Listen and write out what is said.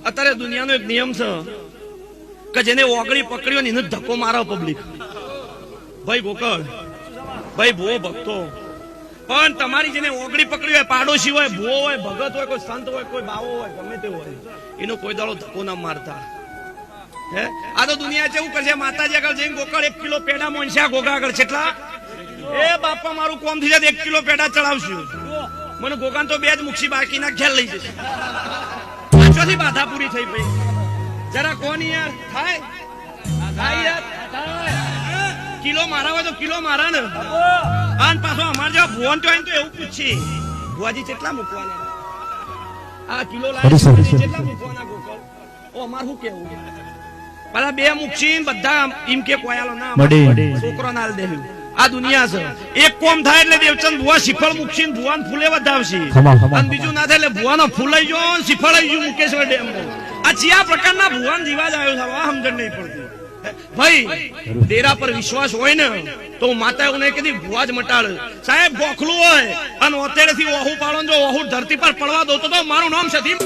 અત્યારે દુનિયાનો એક નિયમ છે કે જેને ઓગળી પકડ્યો ને એને ધક્કો મારો પબ્લિક. ભાઈ ગોકળ, ભાઈ ભૂવો ભક્તો, પણ તમારી જેને ઓગળી પકડી હોય, પાડોશી હોય, ભૂવો હોય, ભગત હોય, કોઈ સંત હોય, કોઈ બાવો હોય, ગમે તે હોય, એનો કોઈ દાડો ધક્કો ના મારતા. હે આ તો દુનિયા છે એવું કરશે. માતાજી આગળ જઈને ગોકળ 1 કિલો પેડા મોનશા ગોગા આગળ કેટલા એ બાપા મારું કોમ થઈ જાય 1 કિલો પેડા ચડાવશું. મને ગોગાન તો 2 જ મુક્ષી બાકીના ખ્યાલ લઈ જશે. પાંચોથી બાધા પૂરી થઈ ભાઈ. જરા કોની યાર થાય કિલો મારા હોય તો કિલો મારા ને. અને પાછો અમારે જેવા ભુવન તો એવું પૂછી ભુવાજી કેટલા મૂકવાના આ કિલો લાવી કેટલા મૂકવાના ગોકળ. ઓ અમાર શું કેવું પેલા 2 મૂકશી બધા એમ કે કોયાલો ના છોકરો ના દેવું. આ દુનિયા છે. એક કોમ થાય એટલે દેવચંદ ભુવા શિફળ મૂકશી ભુવાન ફૂલે વધાવશે અને બીજું ના થાય એટલે ભુવાનો ફૂલાઈ ગયો શિફળાઈ ગયું મુકેશ્વર ડેમ. આ ચિયા પ્રકારના ભુવાન જીવા જ આવ્યો છે આ સમજણ નહીં પડતી. ભાઈ ડેરા પર વિશ્વાસ હોય ને તો માતા એવું નહીં કીધી ભુવા જ મટાડ. સાહેબ ગોખલું હોય અને ઓતેડેથી ઓહુ પાડો જો ઓહુ ધરતી પર પડવા દો તો મારું નામ સતી.